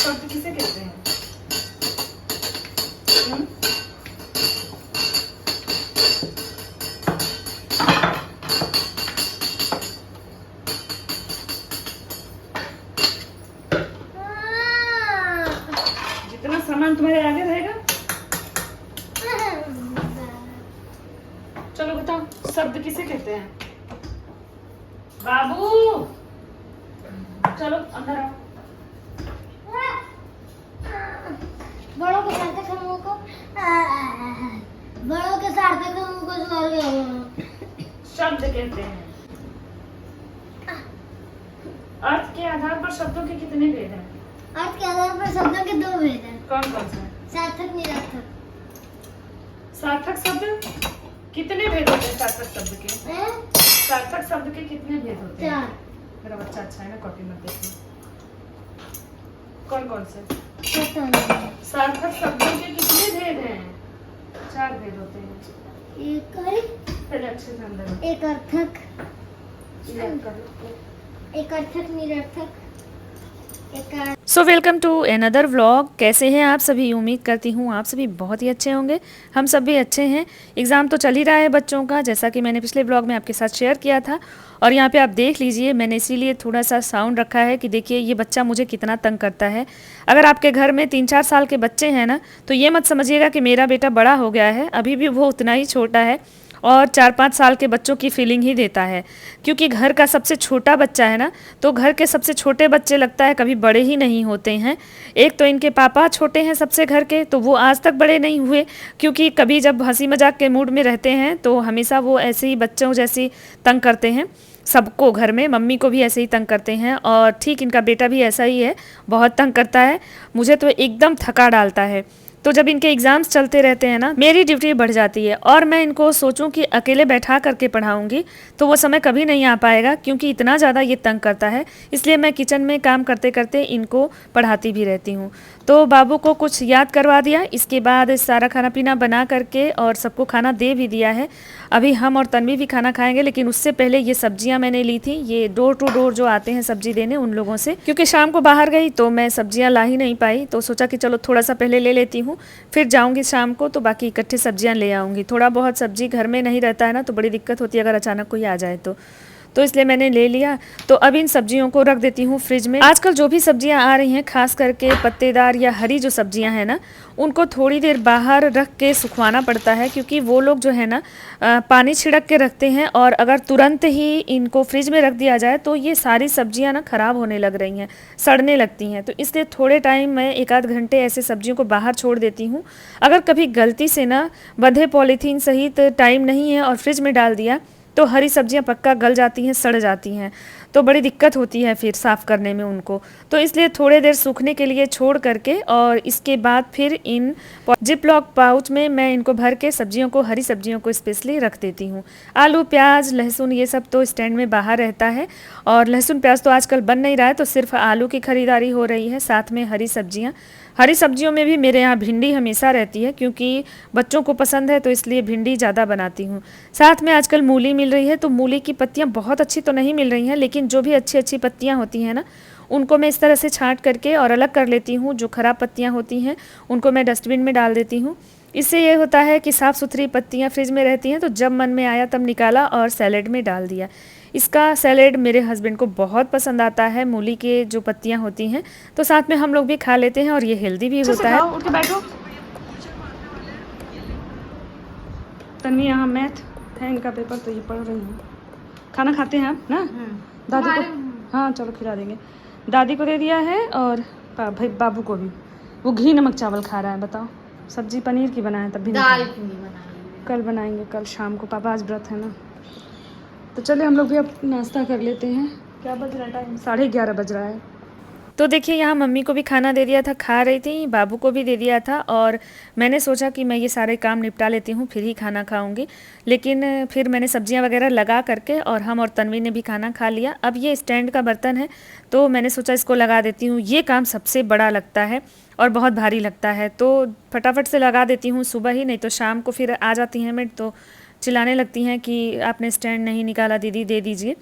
शब्द किसे कहते हैं? हम्म? जितना सामान तुम्हारे आगे रहेगा। चलो बताओ, शब्द किसे कहते हैं? बाबू चलो अंदर आओ। बड़ों के सार्थक समूह को बड़ों के सार्थक समूह को शब्द कहते हैं। अर्थ के आधार पर शब्दों के कितने भेद हैं? अर्थ के आधार पर शब्दों के 2 भेद हैं। कौन कौन से? सार्थक निरर्थक। सार्थक शब्द कितने भेद होते हैं? सार्थक शब्द के सार्थक शब्द के कितने भेद होते हैं? 4। मेरा बच्चा अच्छा है ना, कॉपी मत देखिए। कौन कौन से? सार्थक शब्दों के कितने भेद हैं? 4 भेद होते हैं। पहले अच्छे से अंदर एक अर्थक, याद कर लो। एक अर्थक निरर्थक, एक so welcome to another vlog. कैसे हैं आप सभी? उम्मीद करती हूँ आप सभी बहुत ही अच्छे होंगे। हम सब भी अच्छे हैं। एग्ज़ाम तो चल ही रहा है बच्चों का, जैसा कि मैंने पिछले व्लॉग में आपके साथ शेयर किया था। और यहाँ पे आप देख लीजिए, मैंने इसीलिए थोड़ा सा साउंड रखा है कि देखिए ये बच्चा मुझे कितना तंग करता है। अगर आपके घर में 3-4 साल के बच्चे हैं ना, तो ये मत समझिएगा कि मेरा बेटा बड़ा हो गया है, अभी भी वो उतना ही छोटा है और 4-5 साल के बच्चों की फीलिंग ही देता है। क्योंकि घर का सबसे छोटा बच्चा है ना, तो घर के सबसे छोटे बच्चे लगता है कभी बड़े ही नहीं होते हैं। एक तो इनके पापा छोटे हैं सबसे घर के, तो वो आज तक बड़े नहीं हुए, क्योंकि कभी जब हंसी मजाक के मूड में रहते हैं तो हमेशा वो ऐसे ही बच्चों जैसी तंग करते हैं सबको। घर में मम्मी को भी ऐसे ही तंग करते हैं और ठीक इनका बेटा भी ऐसा ही है, बहुत तंग करता है। मुझे तो एकदम थका डालता है। तो जब इनके एग्ज़ाम्स चलते रहते हैं ना, मेरी ड्यूटी बढ़ जाती है और मैं इनको सोचूं कि अकेले बैठा करके पढ़ाऊंगी तो वो समय कभी नहीं आ पाएगा, क्योंकि इतना ज़्यादा ये तंग करता है। इसलिए मैं किचन में काम करते करते इनको पढ़ाती भी रहती हूँ। तो बाबू को कुछ याद करवा दिया, इसके बाद सारा खाना पीना बना करके और सबको खाना दे भी दिया है। अभी हम और तन्वी भी खाना खाएंगे, लेकिन उससे पहले ये सब्जियां मैंने ली थी, ये डोर टू डोर जो आते हैं सब्जी देने, उन लोगों से। क्योंकि शाम को बाहर गई तो मैं सब्जियां ला ही नहीं पाई, तो सोचा कि चलो थोड़ा सा पहले ले लेती हूँ, फिर जाऊंगी शाम को तो बाकी इकट्ठे सब्जियां ले आऊँगी। थोड़ा बहुत सब्जी घर में नहीं रहता है ना, तो बड़ी दिक्कत होती है अगर अचानक कोई आ जाए तो इसलिए मैंने ले लिया। तो अब इन सब्जियों को रख देती हूँ फ्रिज में। आजकल जो भी सब्जियां आ रही हैं, खास करके पत्तेदार या हरी जो सब्जियां हैं ना, उनको थोड़ी देर बाहर रख के सुखवाना पड़ता है, क्योंकि वो लोग जो है ना पानी छिड़क के रखते हैं, और अगर तुरंत ही इनको फ्रिज में रख दिया जाए तो ये सारी सब्जियां ना ख़राब होने लग रही हैं, सड़ने लगती हैं। तो इसलिए थोड़े टाइम मैं 1-8 घंटे ऐसे सब्जियों को बाहर छोड़ देती हूँ। अगर कभी गलती से ना बंधे पॉलीथीन सहित टाइम नहीं है और फ्रिज में डाल दिया तो हरी सब्जियां पक्का गल जाती हैं, सड़ जाती हैं, तो बड़ी दिक्कत होती है फिर साफ़ करने में उनको। तो इसलिए थोड़े देर सूखने के लिए छोड़ करके और इसके बाद फिर इन जिप लॉक पाउच में मैं इनको भर के सब्जियों को, हरी सब्जियों को स्पेशली रख देती हूँ। आलू, प्याज, लहसुन ये सब तो स्टैंड में बाहर रहता है, और लहसुन प्याज तो आजकल बन नहीं रहा है, तो सिर्फ आलू की खरीदारी हो रही है, साथ में हरी सब्जियाँ। हरी सब्जियों में भी मेरे यहाँ भिंडी हमेशा रहती है, क्योंकि बच्चों को पसंद है, तो इसलिए भिंडी ज़्यादा बनाती हूँ। साथ में आजकल मूली मिल रही है, तो मूली की पत्तियाँ बहुत अच्छी तो नहीं मिल रही हैं, लेकिन जो भी अच्छी अच्छी पत्तियाँ होती हैं ना, उनको मैं इस तरह से छांट करके और अलग कर लेती हूँ। जो ख़राब पत्तियाँ होती हैं उनको मैं डस्टबिन में डाल देती हूँ। इससे ये होता है कि साफ़ सुथरी पत्तियाँ फ्रिज में रहती हैं, तो जब मन में आया तब निकाला और सैलेड में डाल दिया। इसका सैलेड मेरे हस्बैंड को बहुत पसंद आता है, मूली के जो पत्तियाँ होती हैं, तो साथ में हम लोग भी खा लेते हैं और ये हेल्दी भी होता है। उठ के बैठो। तन्वी यहाँ मैथ है इनका पेपर, तो ये पढ़ रही हूँ। खाना खाते हैं आप ना? दादी को, हाँ चलो खिला देंगे। दादी को दे दिया है और भाई बाबू को भी। वो घी नमक चावल खा रहा है। बताओ, सब्जी पनीर की बनाए तब भी दाल नहीं क्यों नहीं बनाई? कल बनाएंगे, कल शाम को। पापा आज व्रत है ना। तो चले हम लोग भी अब नाश्ता कर लेते हैं। क्या बज रहा है टाइम? 11:30 बज रहा है। तो देखिए यहाँ मम्मी को भी खाना दे दिया था, खा रही थी, बाबू को भी दे दिया था, और मैंने सोचा कि मैं ये सारे काम निपटा लेती हूँ फिर ही खाना खाऊंगी। लेकिन फिर मैंने सब्जियाँ वगैरह लगा करके और हम और तन्वी ने भी खाना खा लिया। अब ये स्टैंड का बर्तन है, तो मैंने सोचा इसको लगा देती हूँ। ये काम सबसे बड़ा लगता है और बहुत भारी लगता है, तो फटाफट से लगा देती हूँ सुबह ही, नहीं तो शाम को फिर आ जाती हैं मेड, तो चिल्लाने लगती हैं कि आपने स्टैंड नहीं निकाला दीदी, दे दीजिए।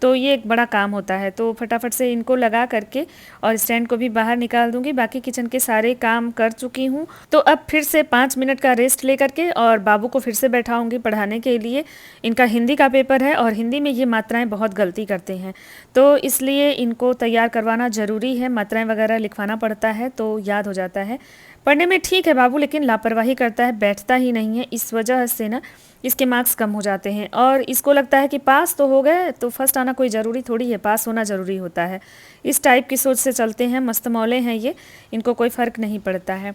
तो ये एक बड़ा काम होता है। तो फटाफट से इनको लगा करके और स्टैंड को भी बाहर निकाल दूंगी। बाकी किचन के सारे काम कर चुकी हूँ। तो अब फिर से 5 मिनट का रेस्ट ले करके और बाबू को फिर से बैठाऊंगी पढ़ाने के लिए। इनका हिंदी का पेपर है और हिंदी में ये मात्राएं बहुत गलती करते हैं, तो इसलिए इनको तैयार करवाना ज़रूरी है। मात्राएं वगैरह लिखवाना पड़ता है तो याद हो जाता है। पढ़ने में ठीक है बाबू, लेकिन लापरवाही करता है, बैठता ही नहीं है। इस वजह से ना इसके मार्क्स कम हो जाते हैं और इसको लगता है कि पास तो हो गए तो फर्स्ट आना कोई ज़रूरी थोड़ी है, पास होना ज़रूरी होता है। इस टाइप की सोच से चलते हैं। मस्त मौले हैं ये, इनको कोई फ़र्क नहीं पड़ता है।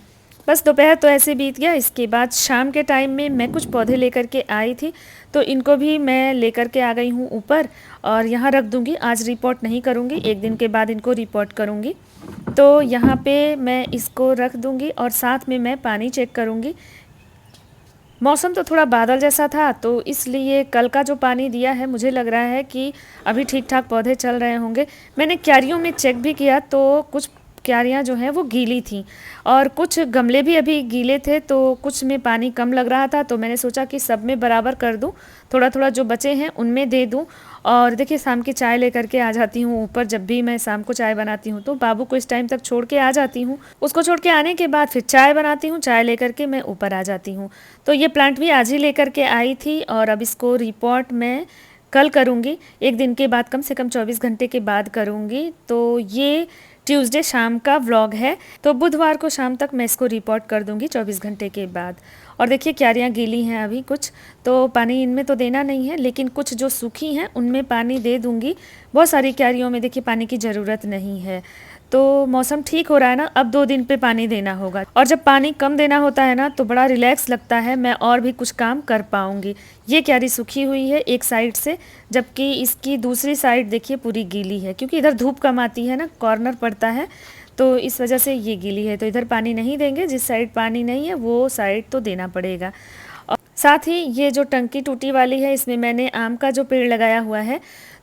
बस दोपहर तो ऐसे बीत गया। इसके बाद शाम के टाइम में मैं कुछ पौधे लेकर के आई थी, तो इनको भी मैं लेकर के आ गई हूँ ऊपर और यहाँ रख दूँगी। आज रिपोर्ट नहीं करूँगी, एक दिन के बाद इनको रिपोर्ट करूँगी। तो यहाँ पे मैं इसको रख दूँगी और साथ में मैं पानी चेक करूँगी। मौसम तो थोड़ा बादल जैसा था, तो इसलिए कल का जो पानी दिया है मुझे लग रहा है कि अभी ठीक ठाक पौधे चल रहे होंगे। मैंने क्यारियों में चेक भी किया तो कुछ क्यारियाँ जो हैं वो गीली थीं और कुछ गमले भी अभी गीले थे, तो कुछ में पानी कम लग रहा था। तो मैंने सोचा कि सब में बराबर कर दूं, थोड़ा थोड़ा जो बचे हैं उनमें दे दूं। और देखिए शाम की चाय लेकर के आ जाती हूँ ऊपर। जब भी मैं शाम को चाय बनाती हूँ तो बाबू को इस टाइम तक छोड़ के आ जाती हूँ। उसको छोड़ के आने के बाद फिर चाय बनाती हूँ, चाय लेकर के मैं ऊपर आ जाती हूँ। तो ये प्लांट भी आज ही लेकर के आई थी और अब इसको रिपोर्ट मैं कल करूँगी, एक दिन के बाद, कम से कम 24 घंटे के बाद करूँगी। तो ये ट्यूसडे शाम का व्लॉग है, तो बुधवार को शाम तक मैं इसको रिपोर्ट कर दूंगी 24 घंटे के बाद। और देखिए क्यारियाँ गीली हैं अभी कुछ, तो पानी इनमें तो देना नहीं है, लेकिन कुछ जो सूखी हैं उनमें पानी दे दूंगी। बहुत सारी क्यारियों में देखिए पानी की ज़रूरत नहीं है। तो मौसम ठीक हो रहा है ना, अब 2 दिन पे पानी देना होगा। और जब पानी कम देना होता है ना तो बड़ा रिलैक्स लगता है, मैं और भी कुछ काम कर पाऊंगी। ये क्यारी सूखी हुई है एक साइड से, जबकि इसकी दूसरी साइड देखिए पूरी गीली है, क्योंकि इधर धूप कम आती है ना, कॉर्नर पड़ता है, तो इस वजह से ये गीली है। तो इधर पानी नहीं देंगे, जिस साइड पानी नहीं है वो साइड तो देना पड़ेगा। और साथ ही ये जो टंकी टूटी वाली है, इसमें मैंने आम का जो पेड़ लगाया हुआ है,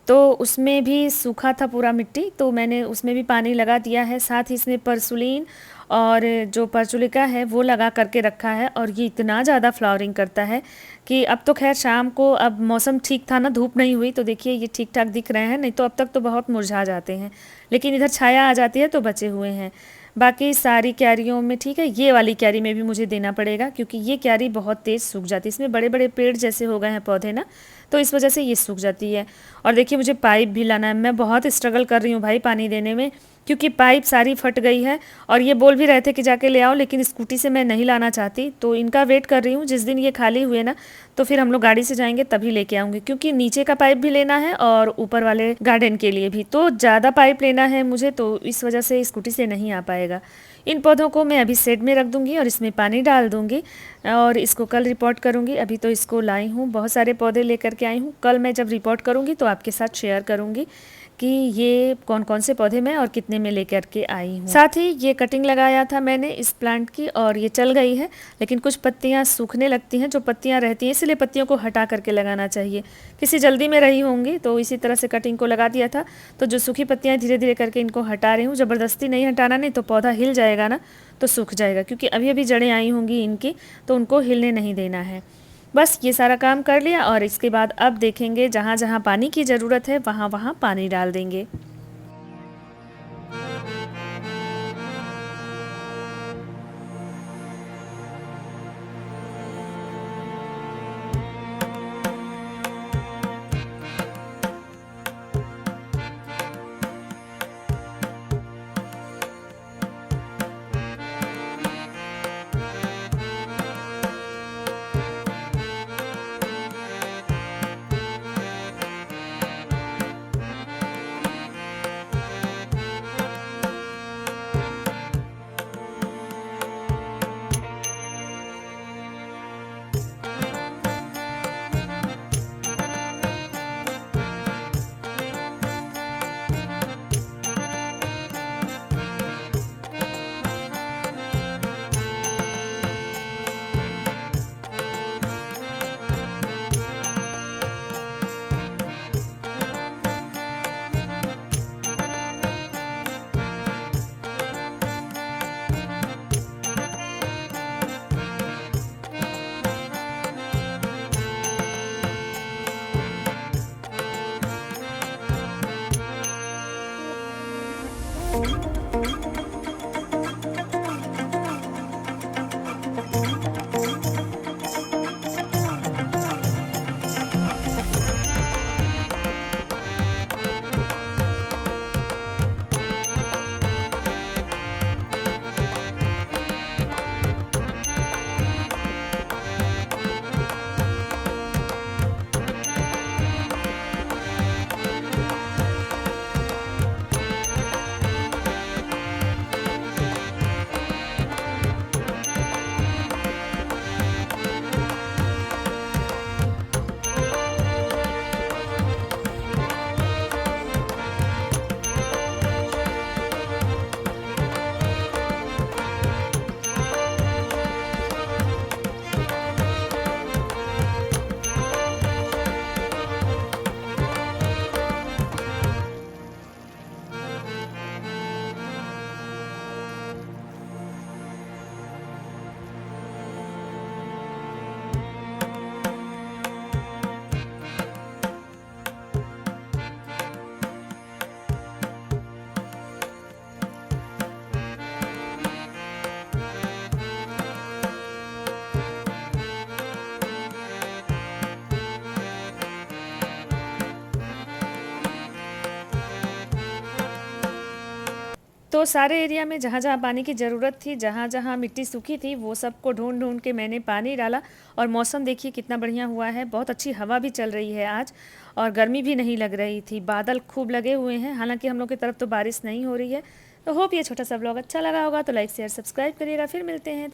तो उसमें भी सूखा था पूरा मिट्टी, तो मैंने उसमें भी पानी लगा दिया है। साथ ही इसमें परसुलीन और जो परचुलिका है वो लगा करके रखा है। और ये इतना ज़्यादा फ्लावरिंग करता है कि अब तो खैर शाम को, अब मौसम ठीक था ना, धूप नहीं हुई, तो देखिए ये ठीक ठाक दिख रहे हैं, नहीं तो अब तक तो बहुत मुरझा जाते हैं, लेकिन इधर छाया आ जाती है तो बचे हुए हैं। बाकी सारी क्यारियों में ठीक है। ये वाली क्यारी में भी मुझे देना पड़ेगा, क्योंकि ये क्यारी बहुत तेज़ सूख जाती है। इसमें बड़े बड़े पेड़ जैसे हो गए हैं पौधे ना, तो इस वजह से ये सूख जाती है। और देखिए मुझे पाइप भी लाना है, मैं बहुत स्ट्रगल कर रही हूँ भाई पानी देने में, क्योंकि पाइप सारी फट गई है। और ये बोल भी रहे थे कि जाके ले आओ, लेकिन स्कूटी से मैं नहीं लाना चाहती, तो इनका वेट कर रही हूँ। जिस दिन ये खाली हुए ना तो फिर हम लोग गाड़ी से जाएंगे तभी लेके आऊँगी, क्योंकि नीचे का पाइप भी लेना है और ऊपर वाले गार्डन के लिए भी, तो ज़्यादा पाइप लेना है मुझे, तो इस वजह से स्कूटी से नहीं आ पाएगा। इन पौधों को मैं अभी शेड में रख दूंगी और इसमें पानी डाल दूंगी और इसको कल रिपोर्ट करूंगी। अभी तो इसको लाई हूँ, बहुत सारे पौधे लेकर के आई हूँ। कल मैं जब रिपोर्ट करूंगी तो आपके साथ शेयर करूंगी कि ये कौन कौन से पौधे मैं और कितने में लेकर के आई हूँ। साथ ही ये कटिंग लगाया था मैंने इस प्लांट की और ये चल गई है, लेकिन कुछ पत्तियाँ सूखने लगती हैं, जो पत्तियाँ रहती हैं, इसलिए पत्तियों को हटा करके लगाना चाहिए। किसी जल्दी में रही होंगी तो इसी तरह से कटिंग को लगा दिया था। तो जो सूखी पत्तियाँ धीरे धीरे करके इनको हटा रही हूँ, ज़बरदस्ती नहीं हटाना, नहीं तो पौधा हिल जाएगा ना, तो सूख जाएगा, क्योंकि अभी अभी जड़ें आई होंगी इनकी, तो उनको हिलने नहीं देना है। बस ये सारा काम कर लिया और इसके बाद अब देखेंगे, जहाँ जहाँ पानी की ज़रूरत है वहाँ वहाँ पानी डाल देंगे। तो सारे एरिया में जहाँ जहाँ पानी की ज़रूरत थी, जहाँ जहाँ मिट्टी सूखी थी, वो सबको ढूंढ ढूंढ के मैंने पानी डाला। और मौसम देखिए कितना बढ़िया हुआ है, बहुत अच्छी हवा भी चल रही है आज और गर्मी भी नहीं लग रही थी। बादल खूब लगे हुए हैं, हालांकि हम लोग की तरफ तो बारिश नहीं हो रही है। तो होप ये छोटा सा ब्लॉग अच्छा लगा होगा, तो लाइक शेयर सब्सक्राइब करिएगा। फिर मिलते हैं।